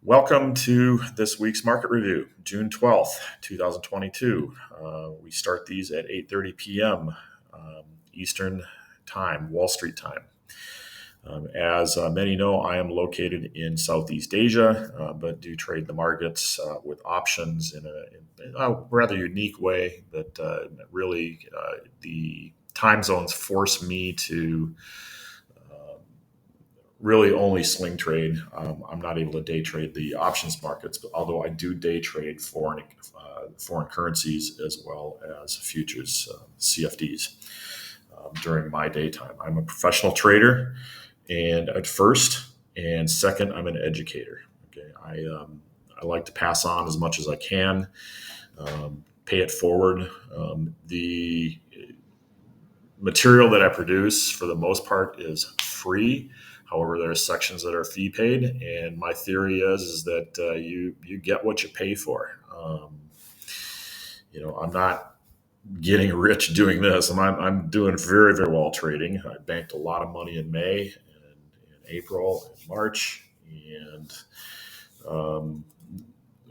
Welcome to this week's market review, June 12th, 2022. We start these at 8:30 p.m. Eastern Time, Wall Street time. As many know, I am located in Southeast Asia, but do trade the markets with options in a rather unique way that really the time zones force me to really only swing trade. I'm not able to day trade the options markets, but although I do day trade foreign currencies as well as futures, CFDs, during my daytime. I'm a professional trader, and at first, and second, I'm an educator. Okay, I like to pass on as much as I can, pay it forward. The material that I produce, for the most part, is free. However, there are sections that are fee paid, and my theory is that you get what you pay for. I'm not getting rich doing this. I'm doing very, very well trading. I banked a lot of money in May and in April and March, and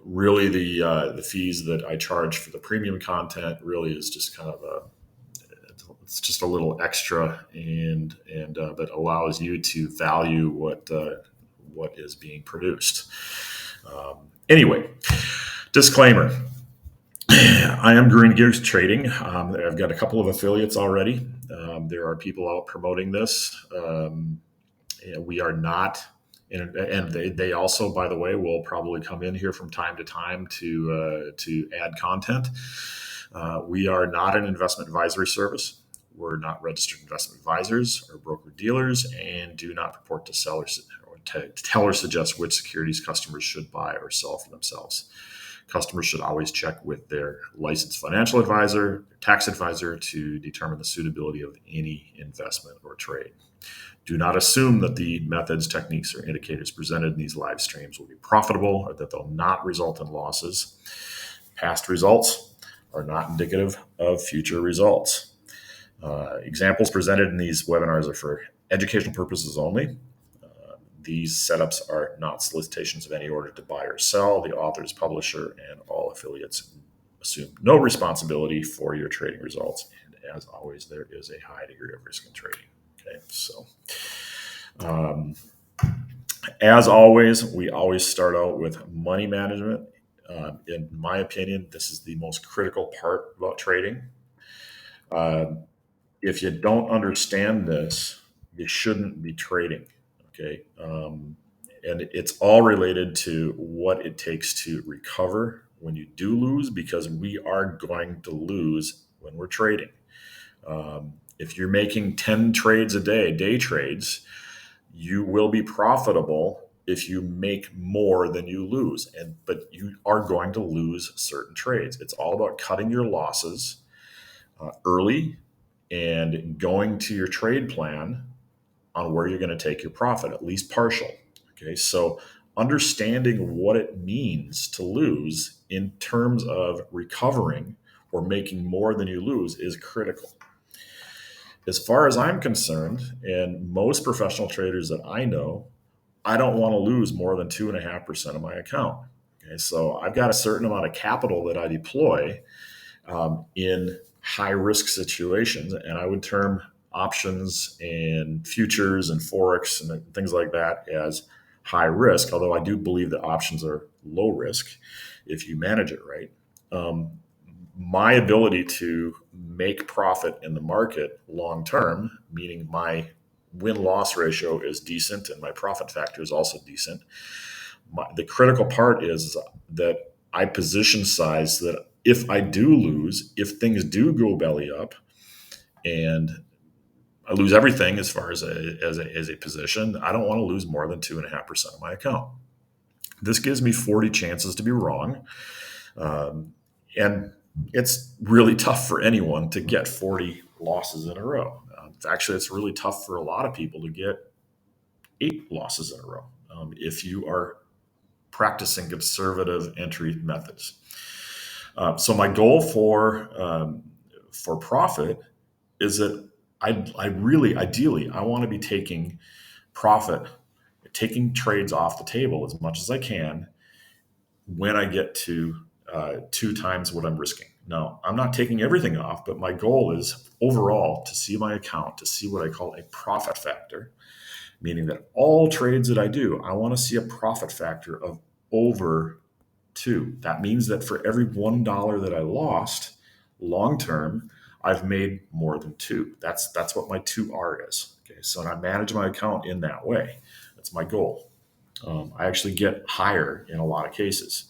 really the fees that I charge for the premium content really is just kind of it's just a little extra, and that allows you to value what is being produced. Anyway, disclaimer: I am Green Gears Trading. I've got a couple of affiliates already. There are people out promoting this. And we are not. And they also, by the way, will probably come in here from time to time to add content. We are not an investment advisory service. We're not registered investment advisors or broker dealers, and do not purport to sell or tell or suggest which securities customers should buy or sell for themselves. Customers should always check with their licensed financial advisor, tax advisor, to determine the suitability of any investment or trade. Do not assume that the methods, techniques, or indicators presented in these live streams will be profitable or that they'll not result in losses. Past results are not indicative of future results. Examples presented in these webinars are for educational purposes only. These setups are not solicitations of any order to buy or sell. The author's publisher and all affiliates assume no responsibility for your trading results. And as always, there is a high degree of risk in trading. Okay, so as always, we always start out with money management. In my opinion, this is the most critical part about trading. If you don't understand this, you shouldn't be trading. Okay. And it's all related to what it takes to recover when you do lose, because we are going to lose when we're trading. If you're making 10 trades a day, day trades, you will be profitable if you make more than you lose. But you are going to lose certain trades. It's all about cutting your losses early and going to your trade plan on where you're going to take your profit, at least partial. Okay, so understanding what it means to lose in terms of recovering or making more than you lose is critical. As far as I'm concerned, and most professional traders that I know, I don't want to lose more than 2.5% of my account. Okay, so I've got a certain amount of capital that I deploy in high risk situations, and I would term options and futures and forex and things like that as high risk, although I do believe that options are low risk if you manage it right. My ability to make profit in the market long term, meaning my win-loss ratio is decent and my profit factor is also decent. The critical part is that I position size that if I do lose, if things do go belly up and I lose everything as far as a position, I don't want to lose more than 2.5% of my account. This gives me 40 chances to be wrong. And it's really tough for anyone to get 40 losses in a row. Actually, it's really tough for a lot of people to get 8 losses in a row if you are practicing conservative entry methods. So my goal for profit is that I really, ideally, I want to be taking profit taking trades off the table as much as I can when I get to two times what I'm risking. Now, I'm not taking everything off, but my goal is overall to see my account, to see what I call a profit factor, meaning that all trades that I do, I want to see a profit factor of over two. That means that for every $1 that I lost long term, I've made more than two. That's what my 2R is. Okay, so I manage my account in that way. That's my goal. I actually get higher in a lot of cases.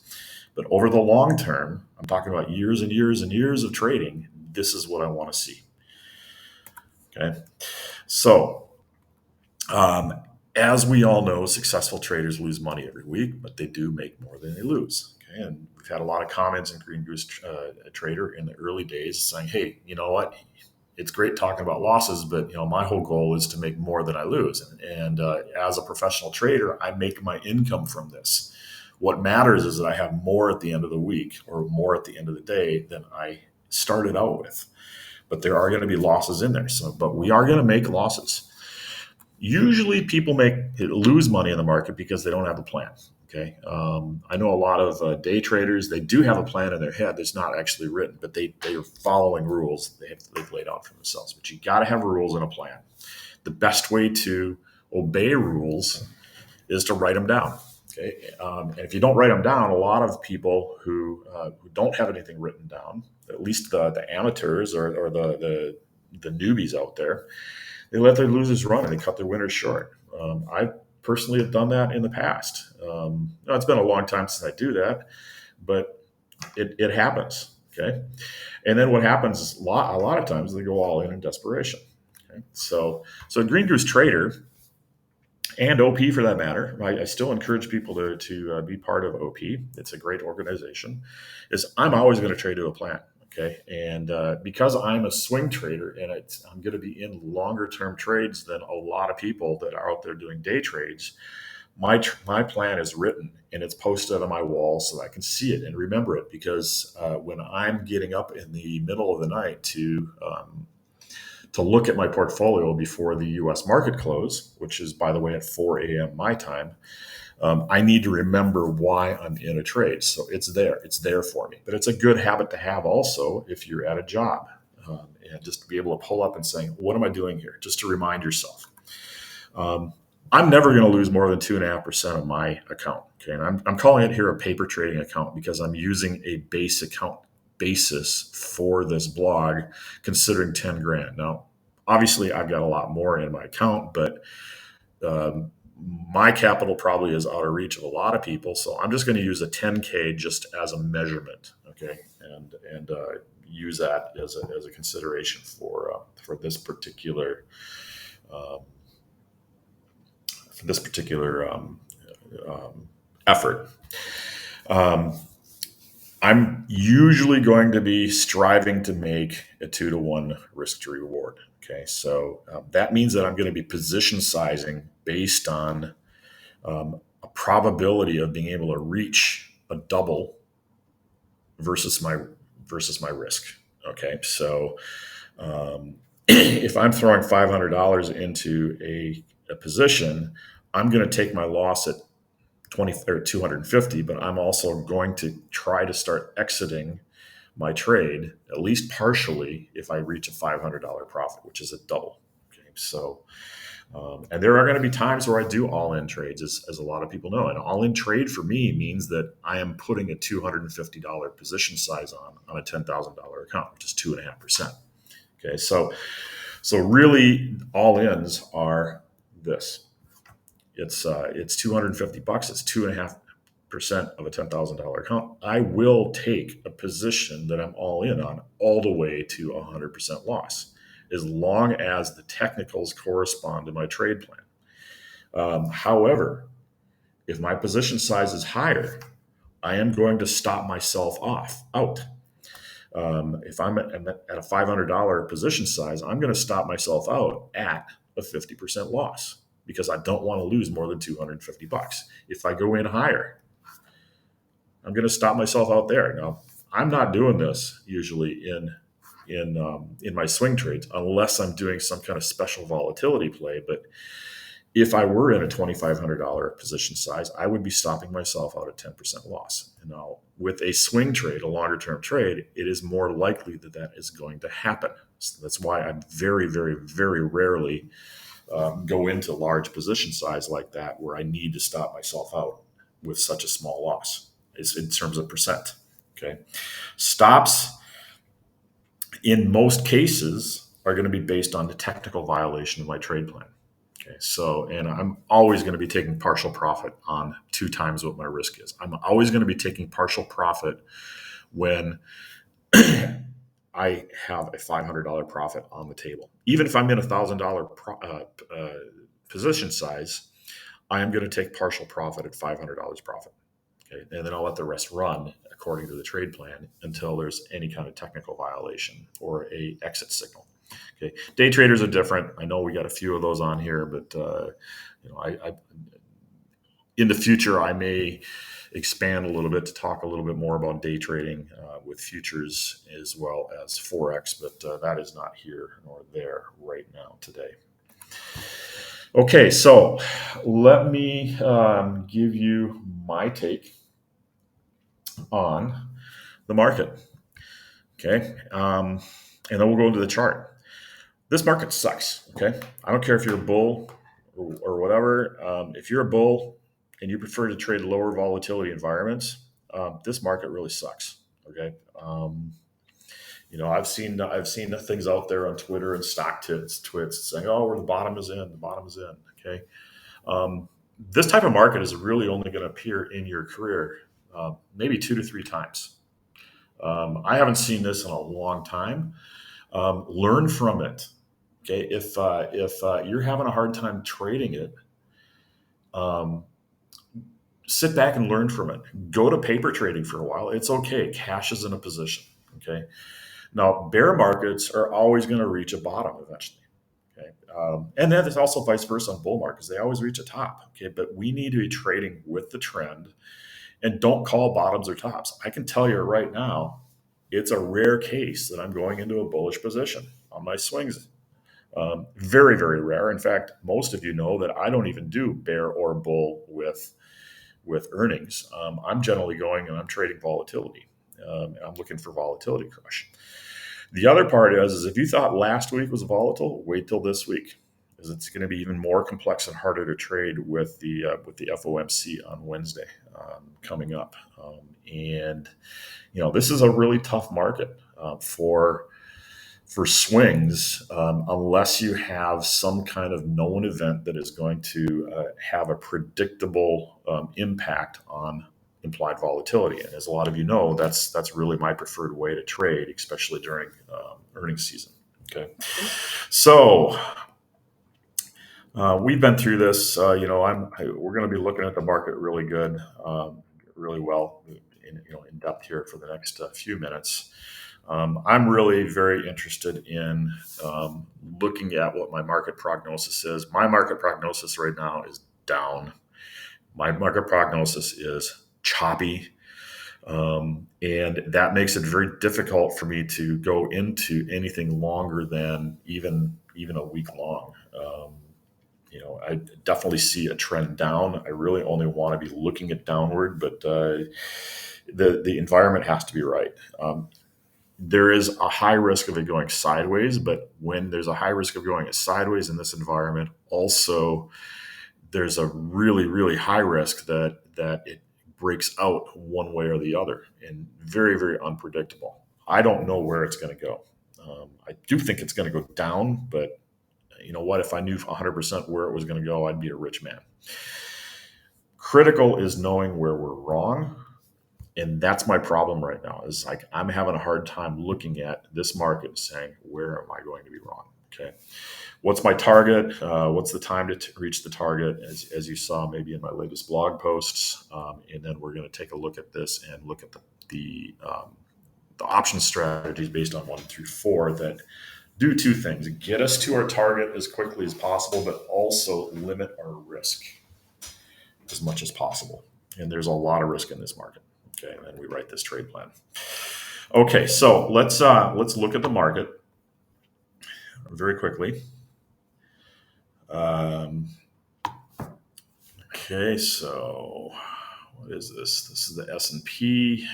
But over the long term, I'm talking about years and years and years of trading, this is what I want to see. Okay. So, um, as we all know, successful traders lose money every week, but they do make more than they lose. Okay. And we've had a lot of comments in Green Goose Trader in the early days saying, hey, you know what? It's great talking about losses, but my whole goal is to make more than I lose. And as a professional trader, I make my income from this. What matters is that I have more at the end of the week or more at the end of the day than I started out with. But there are going to be losses in there. But we are going to make losses. Usually, people lose money in the market because they don't have a plan. Okay, I know a lot of day traders. They do have a plan in their head that's not actually written, but they are following rules they've laid out for themselves. But you got to have rules and a plan. The best way to obey rules is to write them down. Okay, and if you don't write them down, a lot of people who don't have anything written down, at least the amateurs or the newbies out there, they let their losers run and they cut their winners short. I personally have done that in the past. It's been a long time since I do that, but it happens. Okay, and then what happens is a lot of times they go all in desperation. Okay, so Green Goose Trader and OP for that matter, I still encourage people to be part of OP. It's a great organization. I'm always going to trade to a plan. Okay, and because I'm a swing trader and I'm going to be in longer term trades than a lot of people that are out there doing day trades, my plan is written and it's posted on my wall so I can see it and remember it. Because when I'm getting up in the middle of the night to look at my portfolio before the U.S. market close, which is, by the way, at 4 a.m. my time, I need to remember why I'm in a trade. So it's there. It's there for me. But it's a good habit to have also if you're at a job. And just to be able to pull up and saying, what am I doing here? Just to remind yourself. I'm never going to lose more than 2.5% of my account. Okay, and I'm calling it here a paper trading account because I'm using a base account basis for this blog, considering 10 grand. Now, obviously, I've got a lot more in my account, but my capital probably is out of reach of a lot of people. So I'm just going to use a 10K just as a measurement, okay, and use that as a consideration for this particular effort. I'm usually going to be striving to make a 2-to-1 risk to reward. Okay, so that means that I'm going to be position sizing based on a probability of being able to reach a double versus my risk. Okay, so if I'm throwing $500 into a position, I'm going to take my loss at 20 or 250, but I'm also going to try to start exiting my trade at least partially if I reach a $500 profit, which is a double. Okay, so and there are going to be times where I do all-in trades, as a lot of people know. An all-in trade for me means that I am putting a $250 position size on a $10,000 account, which is 2.5%. Okay, so really all-ins are this. It's $250. It's 2.5% of a $10,000 account. I will take a position that I'm all in on all the way to 100% loss, as long as the technicals correspond to my trade plan. However, if my position size is higher, I am going to stop myself out. If I'm at a $500 position size, I'm going to stop myself out at a 50% loss, because I don't want to lose more than $250. If I go in higher, I'm going to stop myself out there. Now, I'm not doing this usually in my swing trades unless I'm doing some kind of special volatility play. But If I were in a $2,500 position size, I would be stopping myself out at 10% loss. And now, with a swing trade, a longer term trade, it is more likely that that is going to happen. So that's why I very, very, very rarely go into large position size like that where I need to stop myself out with such a small loss. Is in terms of percent. Okay, stops in most cases are going to be based on the technical violation of my trade plan. Okay, so, and I'm always going to be taking partial profit on 2 times what my risk is. I'm always going to be taking partial profit when I have a $500 profit on the table. Even if I'm in a $1,000 position size, I am going to take partial profit at $500 profit. Okay, and then I'll let the rest run according to the trade plan until there's any kind of technical violation or a exit signal. Okay, day traders are different. I know we got a few of those on here, but I in the future I may expand a little bit to talk a little bit more about day trading with futures as well as forex, but that is not here nor there right now today. Okay, so let me give you my take on the market. Okay, and then we'll go into the chart. This market sucks. Okay, I don't care if you're a bull or whatever. If you're a bull and you prefer to trade lower volatility environments, this market really sucks. Okay, I've seen the things out there on Twitter and stock twits saying, "Oh, where the bottom is in, the bottom is in." Okay, this type of market is really only going to appear in your career maybe 2 to 3 times. I haven't seen this in a long time. Learn from it. Okay, if you're having a hard time trading it, um, sit back and learn from it. Go to paper trading for a while. It's okay. Cash is in a position. Okay. Now, bear markets are always going to reach a bottom eventually. Okay, and then there's also vice versa on bull markets. They always reach a top. Okay, but we need to be trading with the trend and don't call bottoms or tops. I can tell you right now, it's a rare case that I'm going into a bullish position on my swings. Very, very rare. In fact, most of you know that I don't even do bear or bull with earnings. I'm generally going and I'm trading volatility. And I'm looking for volatility crush. The other part is if you thought last week was volatile, wait till this week, because it's going to be even more complex and harder to trade with the FOMC on Wednesday coming up. And this is a really tough market for swings, unless you have some kind of known event that is going to have a predictable impact on implied volatility. And as a lot of you know, that's really my preferred way to trade, especially during earnings season. Okay, so we've been through this. We're going to be looking at the market really good, really well, in depth here for the next few minutes. I'm really very interested in looking at what my market prognosis is. My market prognosis right now is down. My market prognosis is choppy. And that makes it very difficult for me to go into anything longer than even a week long. I definitely see a trend down. I really only want to be looking at downward, but the environment has to be right. There is a high risk of it going sideways, but when there's a high risk of going sideways in this environment, also there's a really, really high risk that it breaks out one way or the other, and very, very unpredictable. I don't know where it's going to go. I do think it's going to go down, but you know what? If I knew 100% where it was going to go, I'd be a rich man. Critical is knowing where we're wrong. And that's my problem right now is like I'm having a hard time looking at this market and saying, where am I going to be wrong? Okay. What's my target? What's the time to reach the target? As you saw maybe in my latest blog posts. And then we're going to take a look at this and look at the option strategies based on 1 through 4 that do 2 things: get us to our target as quickly as possible, but also limit our risk as much as possible. And there's a lot of risk in this market. Okay, and then we write this trade plan. Okay, so let's look at the market very quickly. Okay, so what is this? This is the S&P.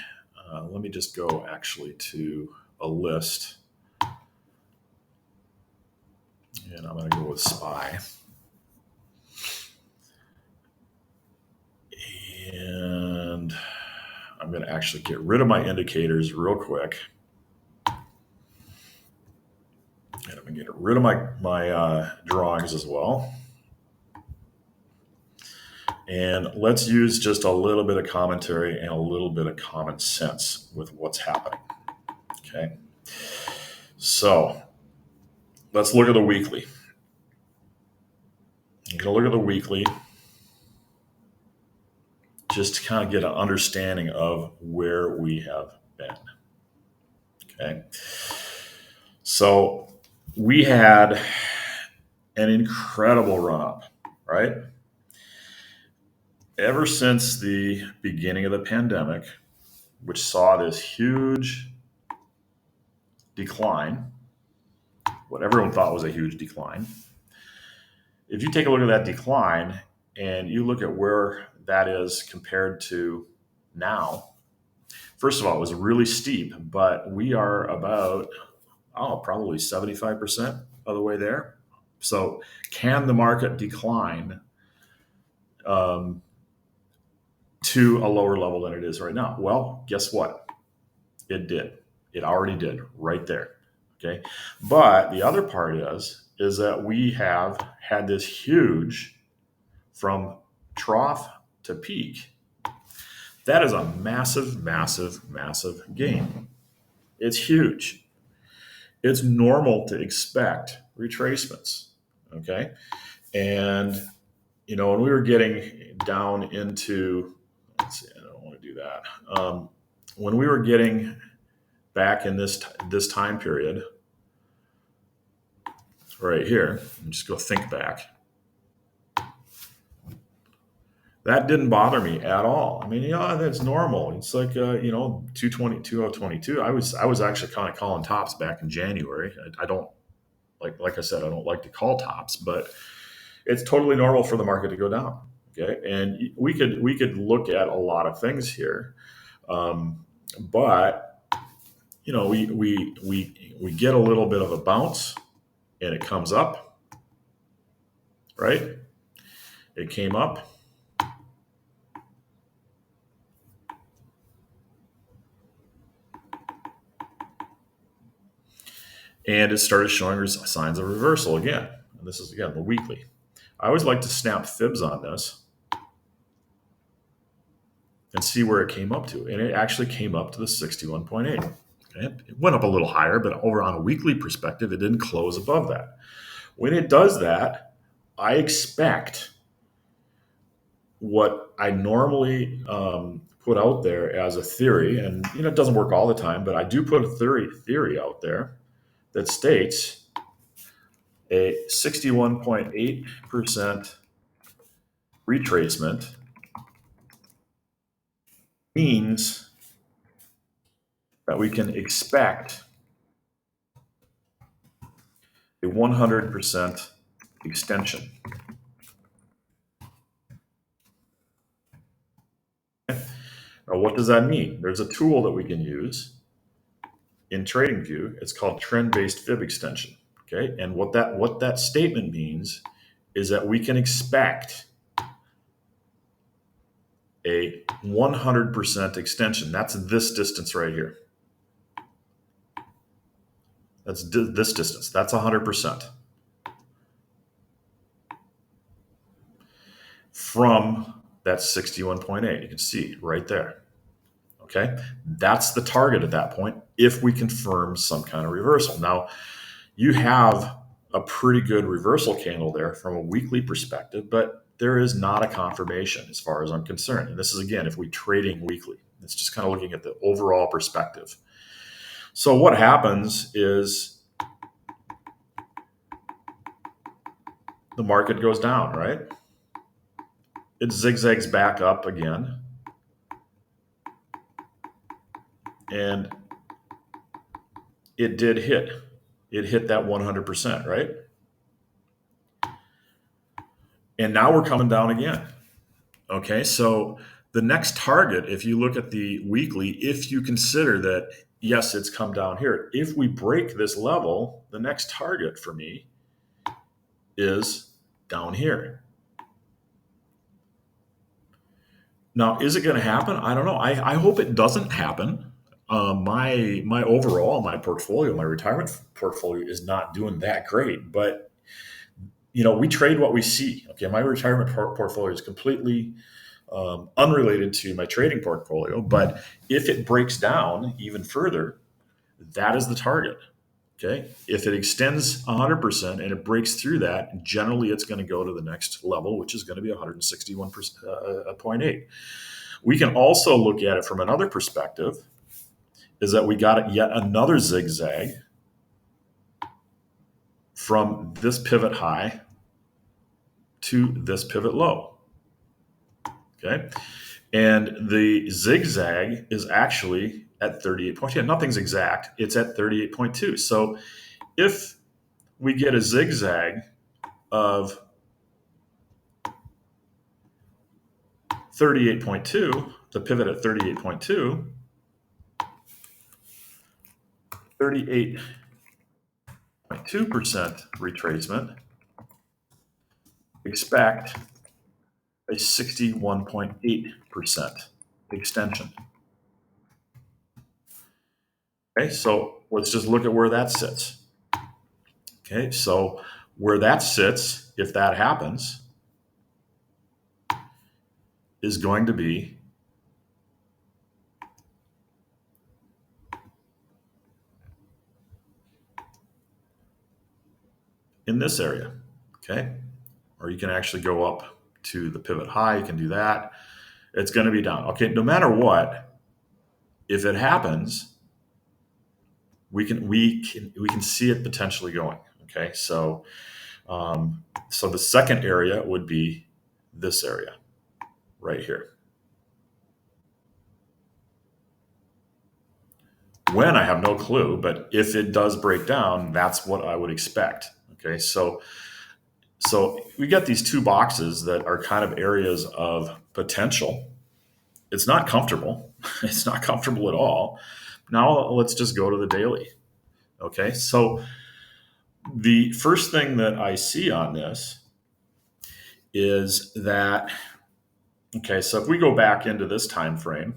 Let me just go actually to a list, and I'm going to go with SPY. And I'm going to actually get rid of my indicators real quick. And I'm going to get rid of my drawings as well. And let's use just a little bit of commentary and a little bit of common sense with what's happening. Okay. So let's look at the weekly. I'm going to look at the weekly just to kind of get an understanding of where we have been. Okay. So we had an incredible run up, right? Ever since the beginning of the pandemic, which saw this huge decline, what everyone thought was a huge decline. If you take a look at that decline and you look at where that is compared to now, first of all, it was really steep, but we are about, probably 75% of the way there. So, can the market decline um, to a lower level than it is right now? Well, guess what? It did. It already did right there. Okay. But the other part is that we have had this huge from trough to peak. That is a massive, massive, massive gain. It's huge. It's normal to expect retracements. Okay. And, when we were getting down into, let's see, I don't want to do that. When we were getting back in this time period, right here, and just go think back. That didn't bother me at all. I mean, that's normal. It's like 220, 2022. I was actually kind of calling tops back in January. I don't like I said, I don't like to call tops, but it's totally normal for the market to go down. Okay, and we could look at a lot of things here, but we get a little bit of a bounce, and it comes up, right? It came up. And it started showing signs of reversal again. And this is, again, the weekly. I always like to snap fibs on this and see where it came up to. And it actually came up to the 61.8. Okay? It went up a little higher, but over on a weekly perspective, it didn't close above that. When it does that, I expect what I normally put out there as a theory, and it doesn't work all the time, but I do put a theory out there that states a 61.8% retracement means that we can expect a 100% extension. Okay? Now, what does that mean? There's a tool that we can use in TradingView. It's called trend-based fib extension. Okay, and what that statement means is that we can expect a 100% extension. That's this distance right here. That's this distance. That's 100%. From that 61.8. You can see right there. Okay. That's the target at that point if we confirm some kind of reversal. Now, you have a pretty good reversal candle there from a weekly perspective, but there is not a confirmation as far as I'm concerned. And this is, again, if we're trading weekly. It's just kind of looking at the overall perspective. So what happens is the market goes down, right? It zigzags back up again. And it did hit. It hit that 100%, right? And now we're coming down again. Okay, so the next target, if you look at the weekly, if you consider that, yes, it's come down here, if we break this level, the next target for me is down here. Now, is it going to happen? I don't know. I hope it doesn't happen. My overall, my portfolio, my retirement portfolio is not doing that great, but we trade what we see. Okay, my retirement portfolio is completely unrelated to my trading portfolio. But if it breaks down even further, that is the target. Okay. If it extends 100% and it breaks through that, generally it's going to go to the next level, which is going to be 161.8. We can also look at it from another perspective, is that we got yet another zigzag from this pivot high to this pivot low. Okay. And the zigzag is actually at 38.2. Nothing's exact. It's at 38.2. So if we get a zigzag of 38.2, the pivot at 38.2, 38.2% retracement, expect a 61.8% extension. Okay, so let's just look at where that sits. Okay, so where that sits, if that happens, is going to be in this area. Okay, or you can actually go up to the pivot high. You can do that. It's going to be down. Okay, no matter what, if it happens, we can see it potentially going. Okay, so so the second area would be this area right here. When, I have no clue, but if it does break down, that's what I would expect. Okay, so we got these two boxes that are kind of areas of potential. It's not comfortable. It's not comfortable at all. Now let's just go to the daily. Okay, so the first thing that I see on this is that, okay, so if we go back into this time frame,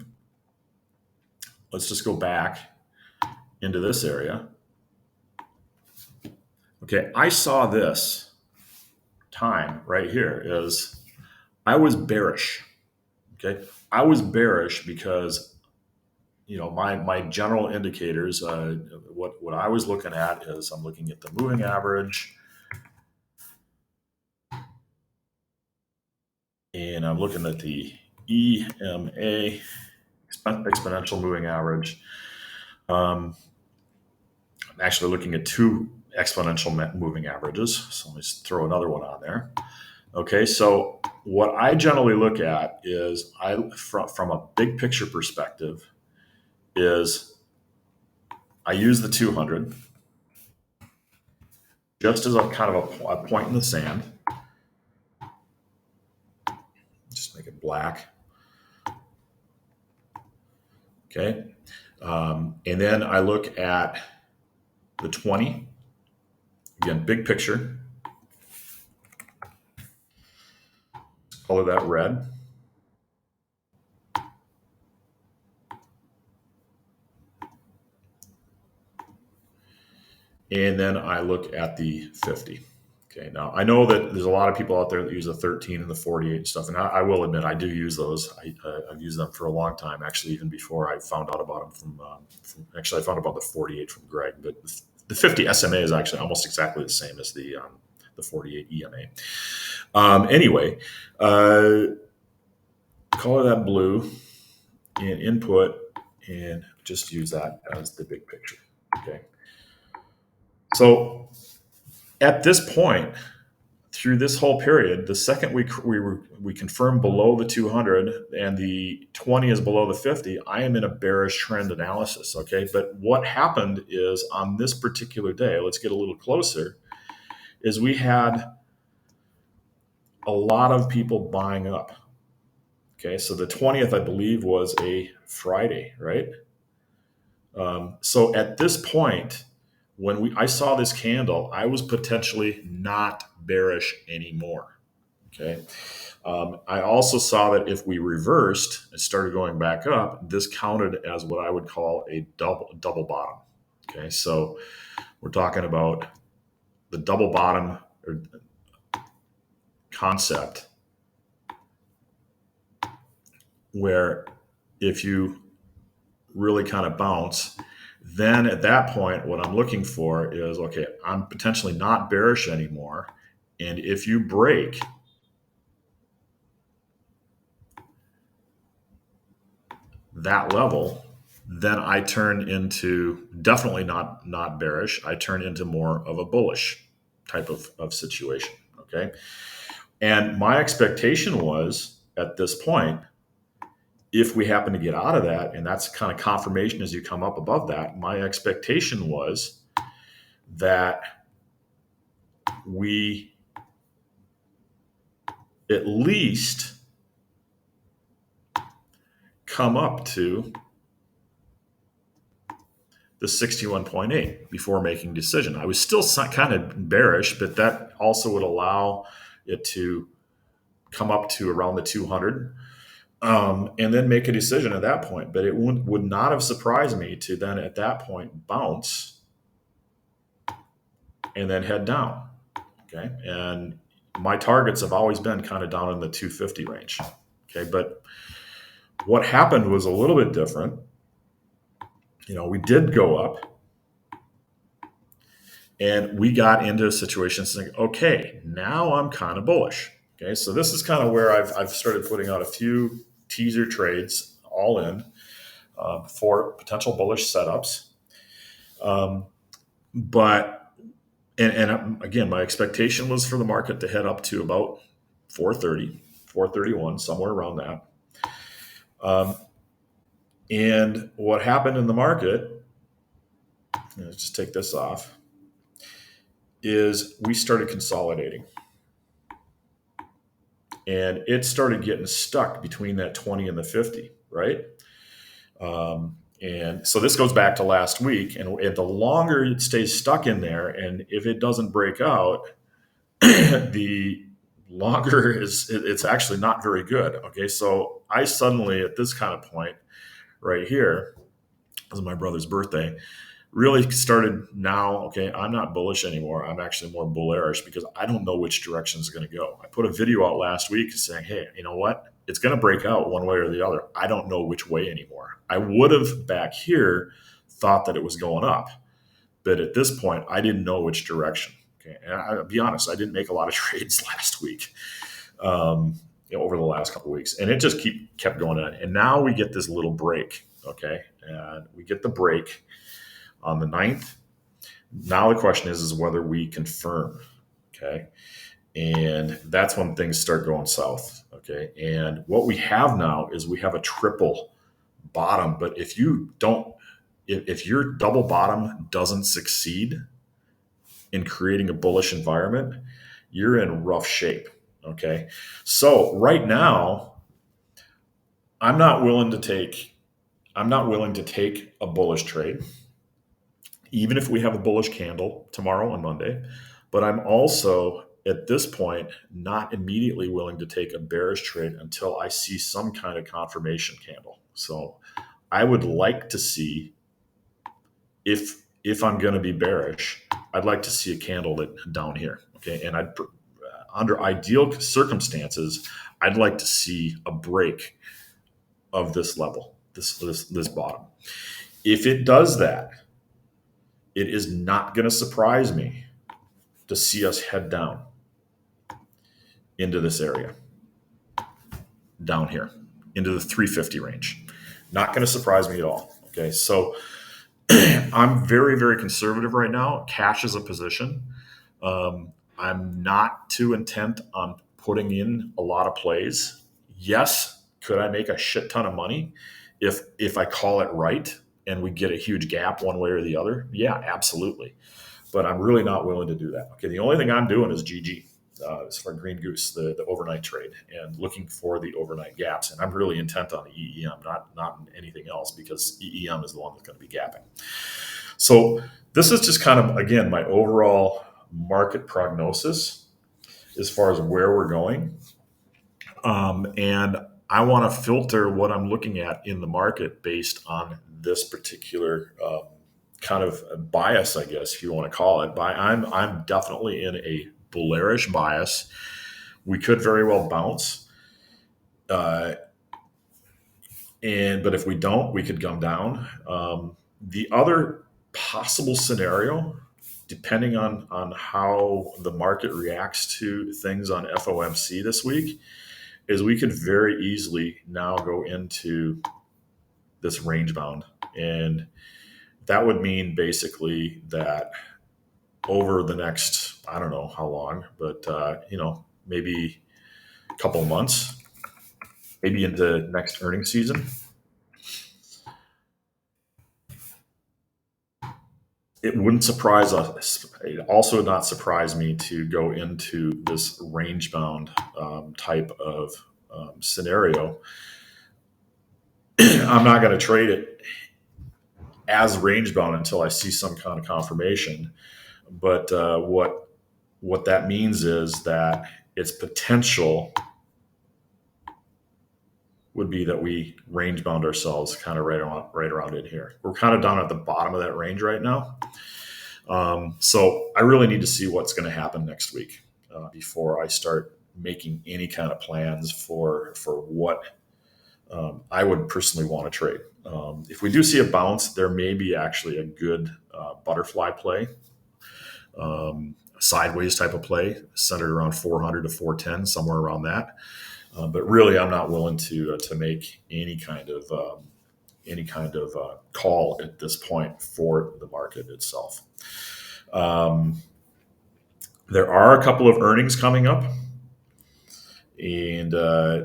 let's just go back into this area. Okay, I saw this time right here is I was bearish. Okay, I was bearish because my general indicators. What I was looking at is I'm looking at the moving average, and I'm looking at the EMA, exponential moving average. I'm actually looking at two exponential moving averages. So let me just throw another one on there. Okay, so what I generally look at is from a big picture perspective is I use the 200 just as a kind of a point in the sand. Just make it black. Okay, and then I look at the 20. Again, big picture. Color that red. And then I look at the 50. Okay, now I know that there's a lot of people out there that use the 13 and the 48 and stuff, and I will admit I do use those. I've used them for a long time, actually, even before I found out about them actually I found about the 48 from Greg, but the 50 SMA is actually almost exactly the same as the 48 EMA. Anyway, color that blue and input, and just use that as the big picture. Okay. So at this point, through this whole period, the second we confirm below the 200 and the 20 is below the 50, I am in a bearish trend analysis. Okay, but what happened is on this particular day, let's get a little closer, is we had a lot of people buying up. Okay, so the 20th, I believe, was a Friday, right? So at this point, when I saw this candle, I was potentially not bearish anymore. Okay. I also saw that if we reversed and started going back up, this counted as what I would call a double bottom. Okay, so we're talking about the double bottom or concept, where if you really kind of bounce, then at that point, what I'm looking for is okay, I'm potentially not bearish anymore. And if you break that level, then I turn into definitely not bearish. I turn into more of a bullish type of situation. Okay. And my expectation was at this point, if we happen to get out of that, and that's kind of confirmation as you come up above that, my expectation was that we at least come up to the 61.8 before making a decision. I was still kind of bearish, but that also would allow it to come up to around the 200 and then make a decision at that point. But it would not have surprised me to then at that point bounce and then head down. Okay. And my targets have always been kind of down in the 250 range. Okay. But what happened was a little bit different. We did go up and we got into a situation saying, okay, now I'm kind of bullish. Okay. So this is kind of where I've started putting out a few teaser trades all in for potential bullish setups. But again, my expectation was for the market to head up to about 430, 431, somewhere around that. And what happened in the market, let's just take this off, is we started consolidating. And it started getting stuck between that 20 and the 50, right? And so this goes back to last week. And the longer it stays stuck in there, and if it doesn't break out, the longer it's actually not very good. Okay, so I suddenly at this kind of point right here, this is my brother's birthday, really started now, okay, I'm not bullish anymore. I'm actually more bullish because I don't know which direction it's going to go. I put a video out last week saying, hey, you know what? It's going to break out one way or the other. I don't know which way anymore. I would have back here thought that it was going up. But at this point, I didn't know which direction. Okay. And I'll be honest, I didn't make a lot of trades last week, over the last couple of weeks. And it just kept going on. And now we get this little break. Okay. And we get the break on the 9th. Now the question is whether we confirm. Okay. And that's when things start going south. Okay. And what we have now is we have a triple bottom. But if your double bottom doesn't succeed in creating a bullish environment, you're in rough shape. Okay. So right now, I'm not willing to take a bullish trade, even if we have a bullish candle tomorrow on Monday. But I'm also at this point not immediately willing to take a bearish trade until I see some kind of confirmation candle. So I would like to see, if I'm going to be bearish, I'd like to see a candle down here. Okay. And under ideal circumstances, I'd like to see a break of this level, this bottom. If it does that, it is not going to surprise me to see us head down into this area, down here, into the 350 range. Not going to surprise me at all. Okay. So I'm very, very conservative right now. Cash is a position. I'm not too intent on putting in a lot of plays. Yes, could I make a shit ton of money if I call it right and we get a huge gap one way or the other? Yeah, absolutely. But I'm really not willing to do that. Okay, the only thing I'm doing is GG. as for Green Goose, the overnight trade, and looking for the overnight gaps. And I'm really intent on the EEM, not anything else, because EEM is the one that's going to be gapping. So this is just kind of, again, my overall market prognosis as far as where we're going. And I want to filter what I'm looking at in the market based on this particular kind of bias, I guess, if you want to call it. I'm definitely in a bullish bias. We could very well bounce, uh, but if we don't, we could come down. The other possible scenario, depending on how the market reacts to things on FOMC this week, is we could very easily now go into this range bound. And that would mean basically that over the next, I don't know how long, but maybe a couple of months, maybe into next earnings season, it wouldn't surprise us. It also would not surprise me to go into this range bound type of scenario. I'm not going to trade it as range bound until I see some kind of confirmation. But what that means is that its potential would be that we range bound ourselves kind of right around in here. We're kind of down at the bottom of that range right now. So I really need to see what's going to happen next week before I start making any kind of plans for what I would personally want to trade. If we do see a bounce, there may be actually a good butterfly play, sideways type of play, centered around 400 to 410, somewhere around that. But really, I'm not willing to make any kind of call at this point for the market itself. There are a couple of earnings coming up, and I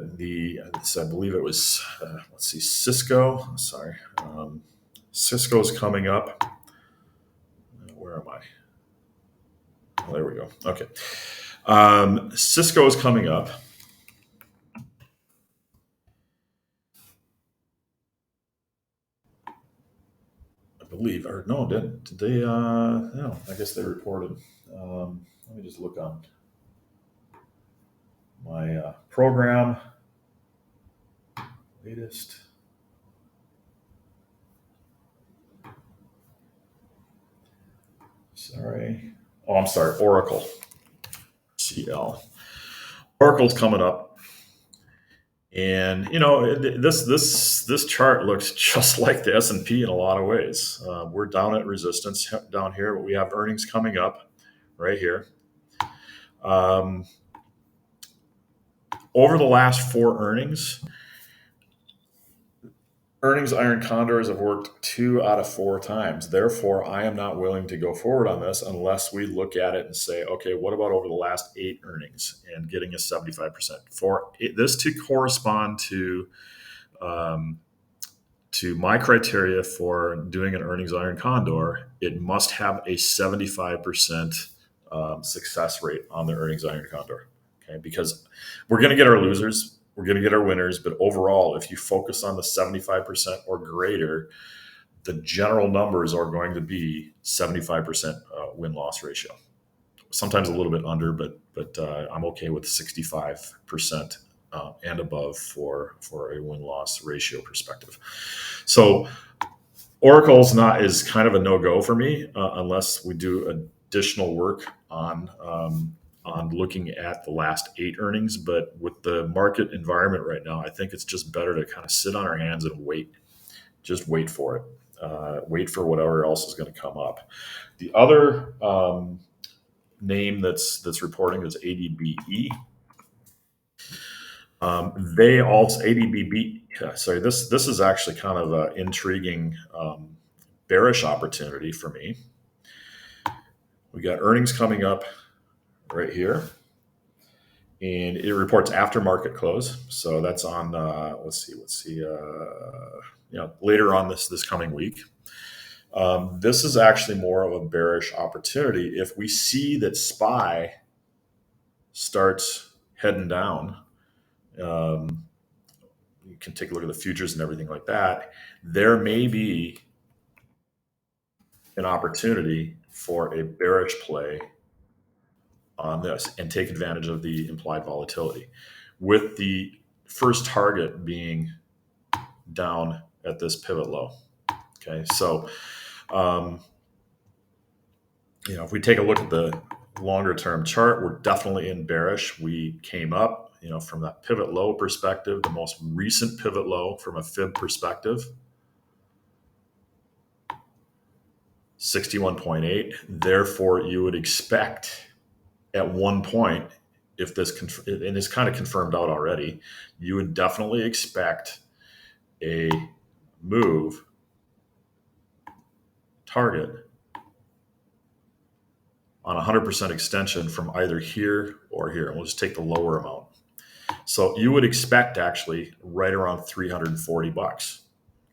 believe it was let's see, Cisco. Sorry, Cisco's coming up. Where am I? Oh, there we go. Okay, Cisco is coming up. I believe, or no, did they? No, I guess they reported. Let me just look on my program latest. Sorry. Oh, I'm sorry. Oracle CL. Oracle's coming up, and this chart looks just like the S&P in a lot of ways. We're down at resistance down here, but we have earnings coming up right here. Um, Over the last four earnings iron condors have worked 2 out of 4 times. Therefore, I am not willing to go forward on this unless we look at it and say, okay, what about over the last 8 earnings and getting a 75%? For this to correspond um, to my criteria for doing an earnings iron condor, it must have a 75% success rate on the earnings iron condor. Okay, because we're going to get our losers, we're going to get our winners, but overall, if you focus on the 75% or greater, the general numbers are going to be 75% win loss ratio. Sometimes a little bit under, but I'm okay with 65% and above for a win loss ratio perspective. So Oracle's not is kind of a no go for me unless we do additional work on looking at the last 8 earnings. But with the market environment right now, I think it's just better to kind of sit on our hands and wait. Just wait for it. Wait for whatever else is going to come up. The other name that's reporting is ADBE. They also ADBB. Sorry, this is actually kind of an intriguing bearish opportunity for me. We got earnings coming up right here, and it reports after market close. So that's on. Let's see. Later on this coming week. This is actually more of a bearish opportunity if we see that SPY starts heading down, um, you can take a look at the futures and everything like that. There may be an opportunity for a bearish play on this and take advantage of the implied volatility, with the first target being down at this pivot low. Okay, so um, if we take a look at the longer term chart, we're definitely in bearish. We came up, from that pivot low perspective, the most recent pivot low from a fib perspective, 61.8. Therefore, you would expect at one point, if this and it's kind of confirmed out already, you would definitely expect a move target on 100% extension from either here or here. And we'll just take the lower amount. So you would expect actually right around 340 bucks,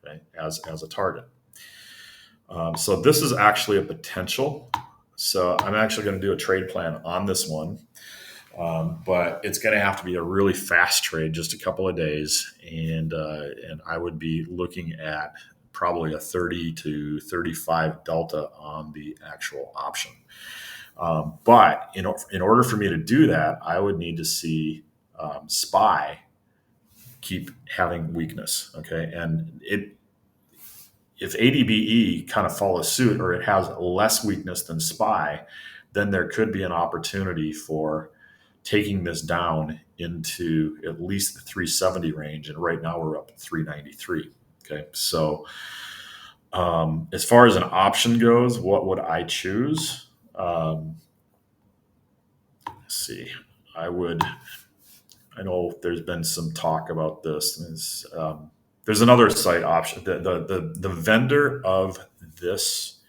okay, as a target. So this is actually a potential. So I'm actually going to do a trade plan on this one. But it's going to have to be a really fast trade, just a couple of days, and I would be looking at probably a 30 to 35 delta on the actual option. But in order for me to do that, I would need to see SPY keep having weakness. Okay, and if ADBE kind of follows suit, or it has less weakness than SPY, then there could be an opportunity for taking this down into at least the 370 range. And right now we're up at 393. Okay. So as far as an option goes, what would I choose? Let's see. I know there's been some talk about this. There's another site option. The vendor of this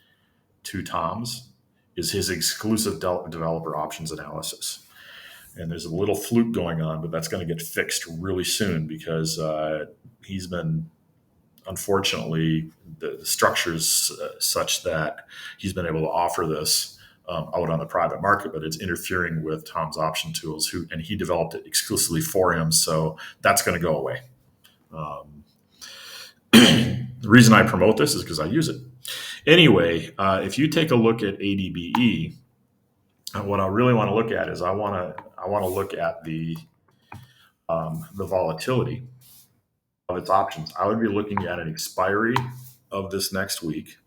two toms is his exclusive developer options analysis. And there's a little fluke going on, but that's going to get fixed really soon, because he's been, unfortunately, the structure's such that he's been able to offer this out on the private market, but it's interfering with Tom's option tools, and he developed it exclusively for him. So that's going to go away. The reason I promote this is because I use it. Anyway, if you take a look at ADBE, what I really want to look at is I want to look at the volatility of its options. I would be looking at an expiry of this next week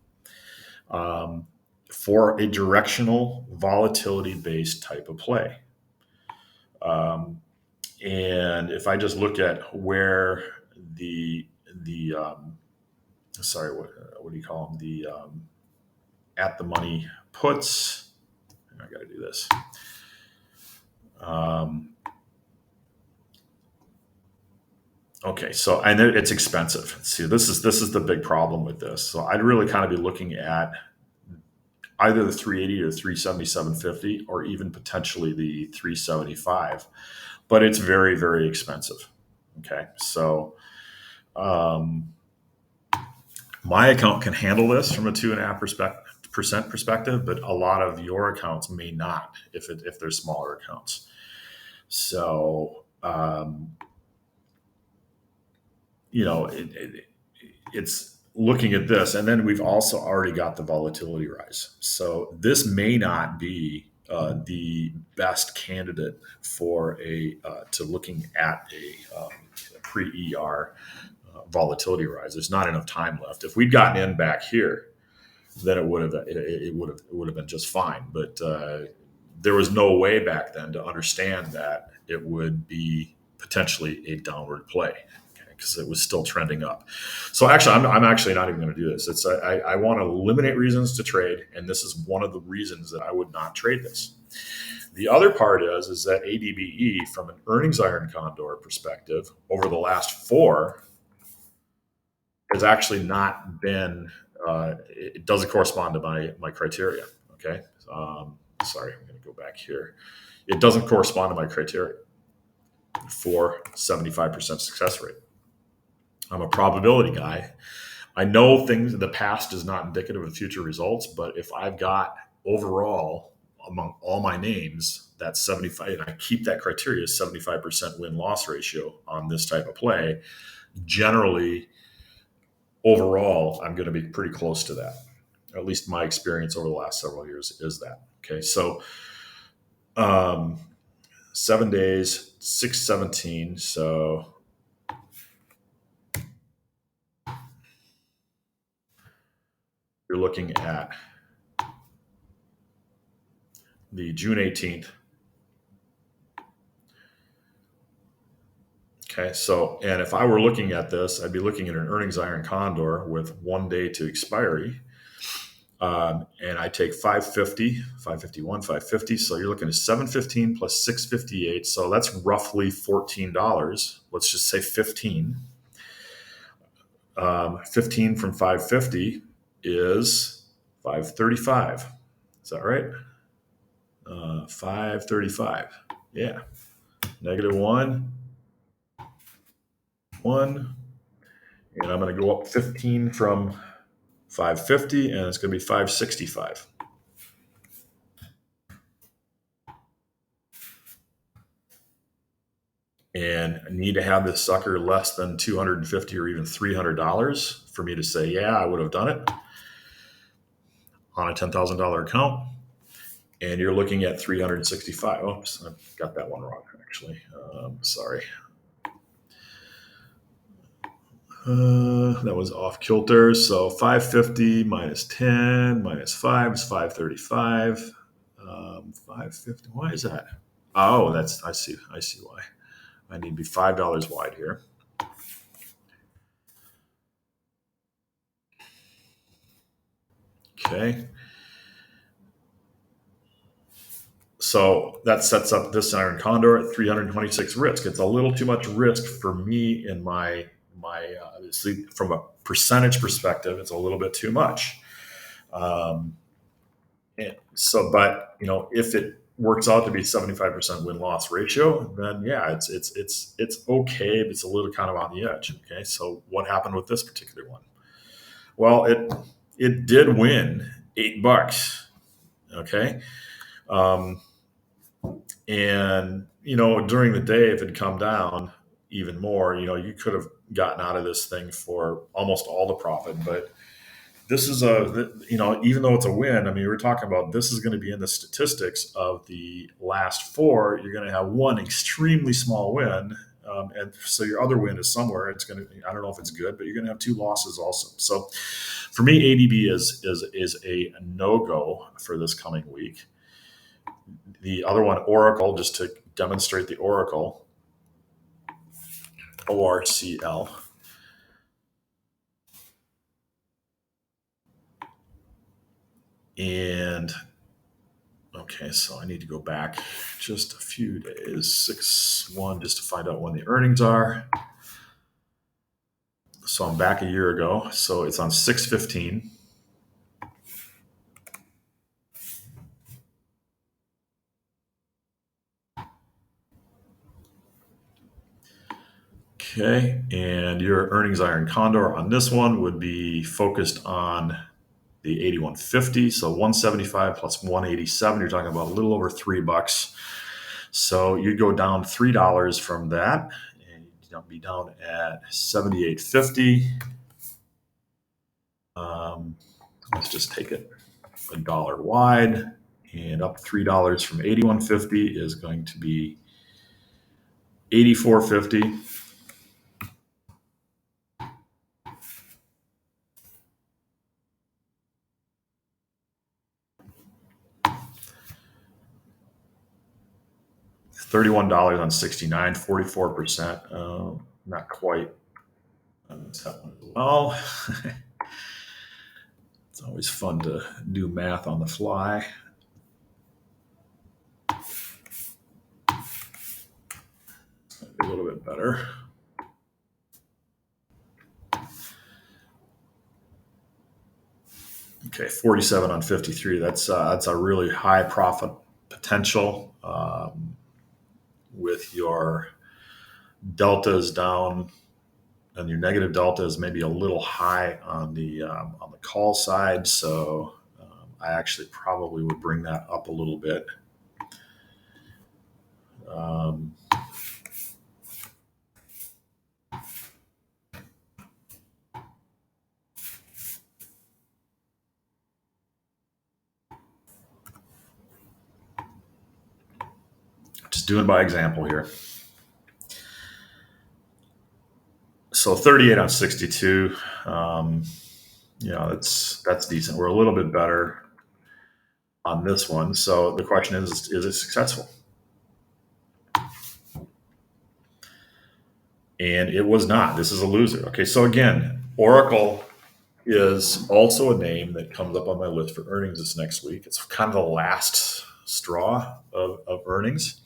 for a directional volatility based type of play. And if I just look at where the what do you call them? The at the money puts. I got to do this. Okay, so I know it's expensive. See, this is the big problem with this. So I'd really kind of be looking at either the 380 or 377.50, or even potentially the 375. But it's very, very expensive. Okay, so my account can handle this from a 2.5% perspective, but a lot of your accounts may not if they're smaller accounts. So it's looking at this, and then we've also already got the volatility rise. So this may not be the best candidate for to looking at a pre-ER volatility rise. There's not enough time left. If we'd gotten in back here, then it would have been just fine. But there was no way back then to understand that it would be potentially a downward play, because it was still trending up. So actually, I'm actually not even going to do this. I want to eliminate reasons to trade, and this is one of the reasons that I would not trade this. The other part is that ADBE, from an earnings iron condor perspective, over the last 4 has actually not been. It doesn't correspond to my criteria. Okay, sorry, I'm going to go back here. It doesn't correspond to my criteria for 75% success rate. I'm a probability guy. I know things in the past is not indicative of future results, but if I've got overall among all my names that 75, and I keep that criteria 75% win loss ratio on this type of play, generally overall, I'm going to be pretty close to that. At least my experience over the last several years is that. Okay. So, um, 7 days, 617. So you're looking at the June 18th. Okay. So, and if I were looking at this, I'd be looking at an earnings iron condor with 1 day to expiry. And I take 550, 551, 550. So you're looking at 715 plus 658. So that's roughly $14. Let's just say 15. 15 from 550 is 535. Is that right? 535. Yeah. Negative one, one. And I'm going to go up 15 from 550, and it's going to be 565. And I need to have this sucker less than $250 or even $300 for me to say, yeah, I would have done it on a $10,000 account. And you're looking at 365. Oops, I got that one wrong, actually. Sorry. That was off kilter. So 550 minus 10 minus 5 is 535. 550. Why is that? Oh, I see why. I need to be $5 wide here. Okay. So that sets up this iron condor at 326 risk. It's a little too much risk for me in my obviously from a percentage perspective, it's a little bit too much. And so, but if it works out to be 75% win loss ratio, then yeah, it's okay. But it's a little kind of on the edge. Okay. So what happened with this particular one? Well, it did win $8. Okay. Um, and during the day, if it had come down even more, you could have gotten out of this thing for almost all the profit. But this is even though it's a win, I mean, we're talking about this is going to be in the statistics of the last four. You're going to have one extremely small win. And so your other win is somewhere. It's going to, I don't know if it's good, but you're going to have two losses also. So for me, ADB is a no-go for this coming week. The other one, Oracle, just to demonstrate the Oracle, ORCL. And okay, so I need to go back just a few days, 6/1, just to find out when the earnings are. So I'm back a year ago. So it's on 6/15. Okay, and your earnings iron condor on this one would be focused on the 8150. So 175 plus 187, you're talking about a little over $3. So you'd go down $3 from that, and you'd be down at 78.50. Let's just take it a dollar wide, and up $3 from 81.50 is going to be 84.50. $31 on 69, 44%. Not quite. Well, it's always fun to do math on the fly. A little bit better. Okay, 47 on 53. That's a really high profit potential. With your deltas down, and your negative delta is maybe a little high on the call side. So I actually probably would bring that up a little bit. Um, just doing by example here. So 38 on 62. Um, that's decent. We're a little bit better on this one. So the question is it successful? And it was not. This is a loser. Okay, so again, Oracle is also a name that comes up on my list for earnings this next week. It's kind of the last straw of earnings.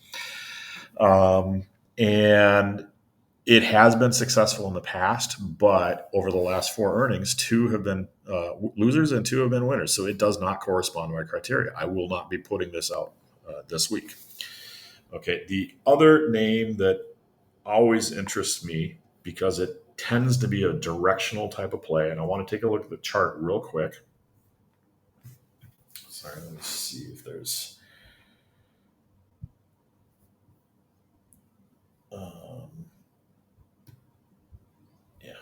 And it has been successful in the past, but over the last four earnings, two have been losers and two have been winners. So it does not correspond to my criteria. I will not be putting this out this week. Okay, the other name that always interests me because it tends to be a directional type of play, and I want to take a look at the chart real quick. Sorry, let me see if there's. Yeah.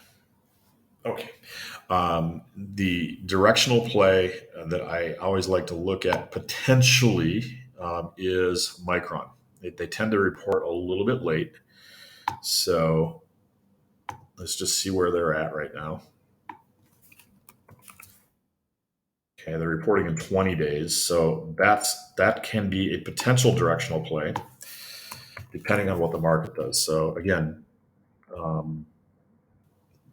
Okay. The directional play that I always like to look at potentially is Micron. They tend to report a little bit late. So let's just see where they're at right now. Okay, they're reporting in 20 days. So that can be a potential directional play depending on what the market does. So again,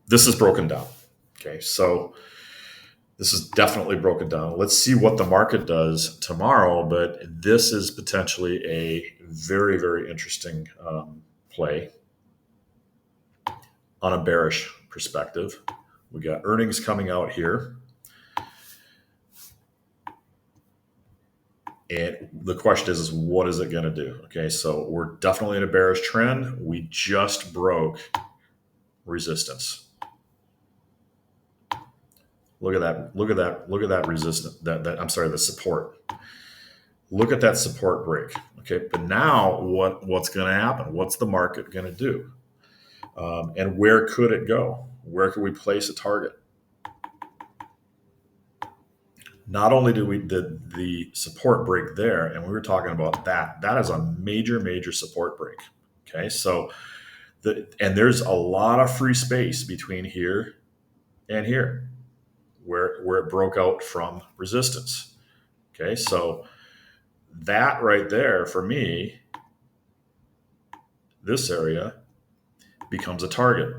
this is broken down. Okay, so this is definitely broken down. Let's see what the market does tomorrow, but this is potentially a very, very interesting play on a bearish perspective. We got earnings coming out here. And the question is what is it going to do? Okay, so we're definitely in a bearish trend. We just broke resistance. Look at that. Look at that. Look at that resistance. I'm sorry, the support. Look at that support break. Okay, but now what's going to happen? What's the market going to do? And where could it go? Where could we place a target? Not only did the support break there, and we were talking about that is a major, major support break. Okay, so and there's a lot of free space between here and here, where it broke out from resistance. Okay, so that right there for me, this area becomes a target.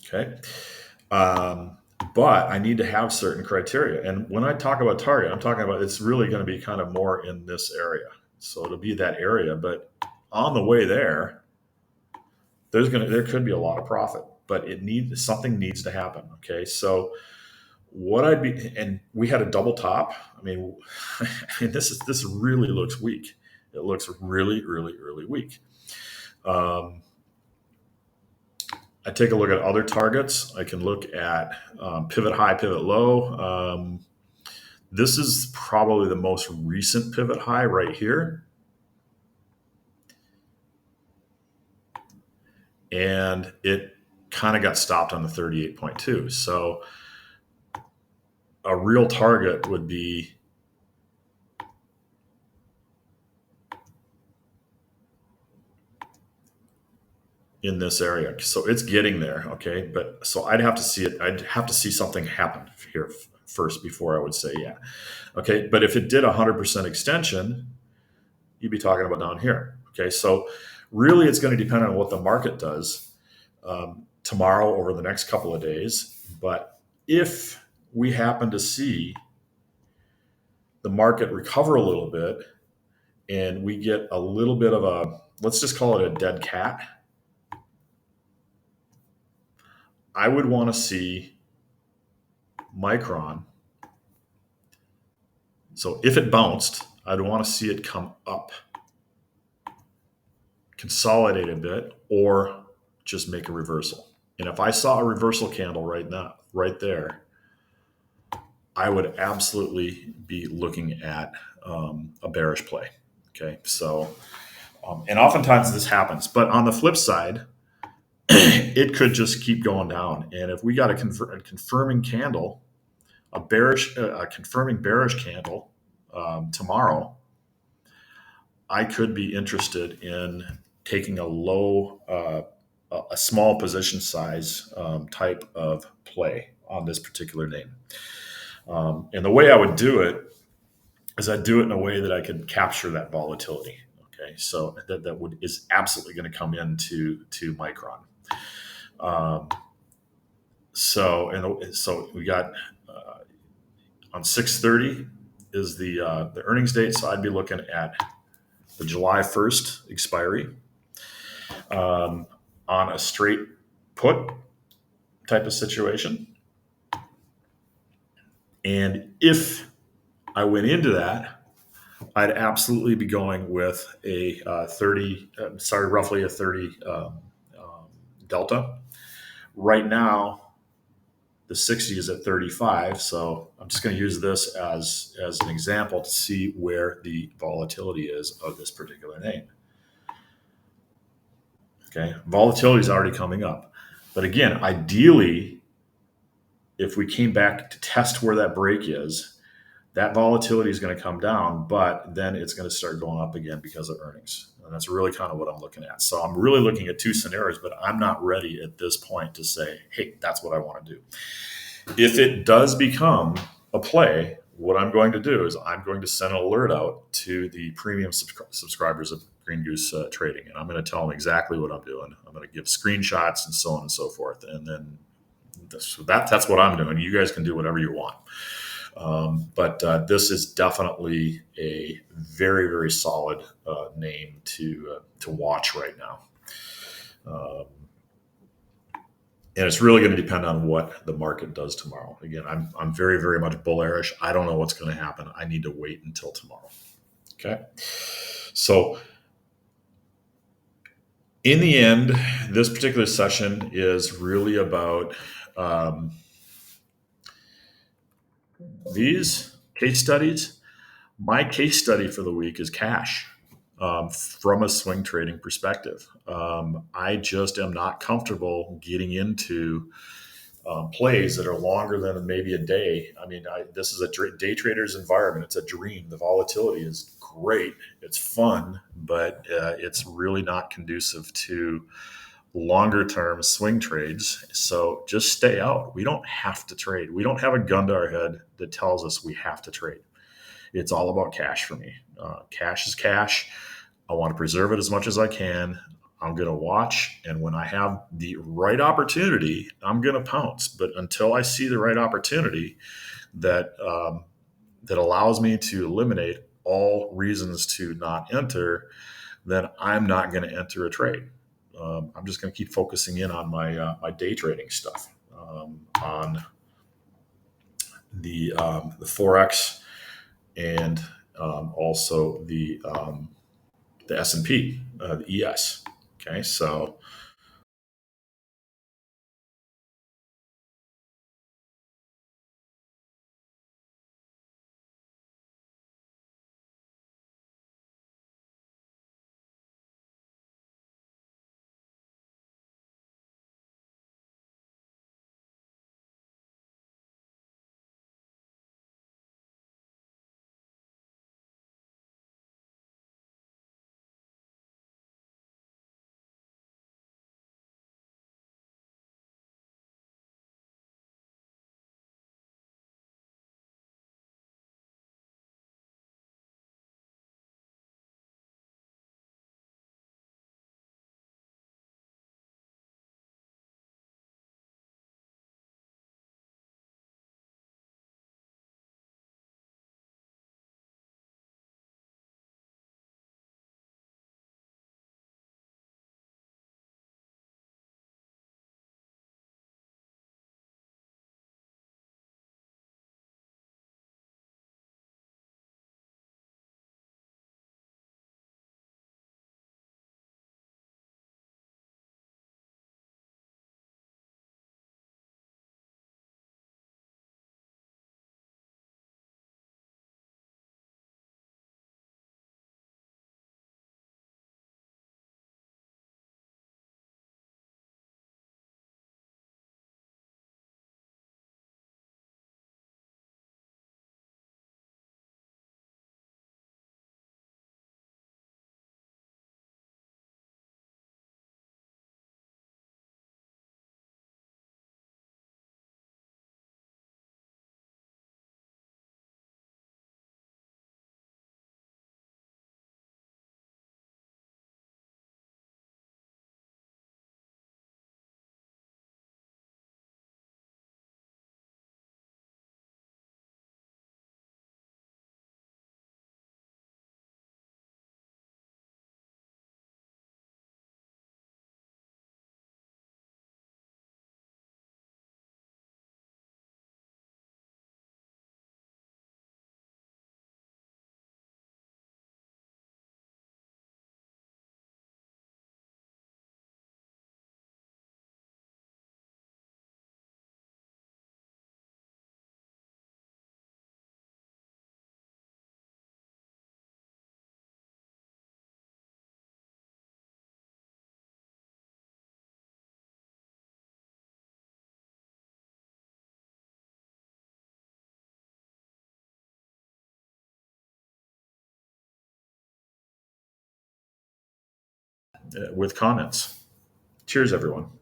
Okay. But I need to have certain criteria. And when I talk about target, I'm talking about it's really going to be kind of more in this area. So it'll be that area. But on the way there, there could be a lot of profit, but something needs to happen. Okay. So what I'd be, and we had a double top. I mean, this really looks weak. It looks really, really, really weak. I take a look at other targets. I can look at pivot high, pivot low. This is probably the most recent pivot high right here. And it kind of got stopped on the 38.2. So a real target would be in this area. So it's getting there. Okay. But so I'd have to see it. I'd have to see something happen here first before I would say, yeah. Okay. But if it did 100% extension, you'd be talking about down here. Okay. So really, it's going to depend on what the market does tomorrow over the next couple of days. But if we happen to see the market recover a little bit and we get a little bit of a, let's just call it a dead cat, I would want to see Micron. So if it bounced, I'd want to see it come up, consolidate a bit, or just make a reversal. And if I saw a reversal candle right now, right there, I would absolutely be looking at a bearish play. Okay, so and oftentimes this happens, but on the flip side, it could just keep going down. And if we got a confirming candle, a confirming bearish candle tomorrow, I could be interested in taking a a small position size type of play on this particular name. And the way I would do it is I'd do it in a way that I could capture that volatility. Okay, so is absolutely going to come into to Micron. Um, so we got on 6/30 is the earnings date. So I'd be looking at the July 1st expiry um, on a straight put type of situation. And if I went into that, I'd absolutely be going with a 30, roughly a 30 delta. Right now, the 60 is at 35. So I'm just going to use this as an example to see where the volatility is of this particular name. Okay, volatility is already coming up. But again, ideally, if we came back to test where that break is, that volatility is going to come down, but then it's going to start going up again because of earnings. And that's really kind of what I'm looking at. So I'm really looking at two scenarios, but I'm not ready at this point to say, hey, that's what I want to do. If it does become a play, what I'm going to do is I'm going to send an alert out to the premium subscribers of Green Goose Trading, and I'm going to tell them exactly what I'm doing. I'm going to give screenshots and so on and so forth, and then that's what I'm doing. You guys can do whatever you want. But this is definitely a very, very solid name to watch right now. And it's really going to depend on what the market does tomorrow. Again, I'm very, very much bullish. I don't know what's going to happen. I need to wait until tomorrow. Okay. So in the end, this particular session is really about these case studies. My case study for the week is cash from a swing trading perspective. I just am not comfortable getting into plays that are longer than maybe a day. I mean, this is a day trader's environment. It's a dream. The volatility is great. It's fun, but it's really not conducive to longer term swing trades. So just stay out. We don't have to trade. We don't have a gun to our head that tells us we have to trade. It's all about cash for me. Cash is cash. I want to preserve it as much as I can. I'm going to watch, and when I have the right opportunity, I'm going to pounce. But until I see the right opportunity that allows me to eliminate all reasons to not enter, then I'm not going to enter a trade. I'm just going to keep focusing in on my day trading stuff, on the forex, and also the S&P, the ES. Okay, so with comments. Cheers, everyone.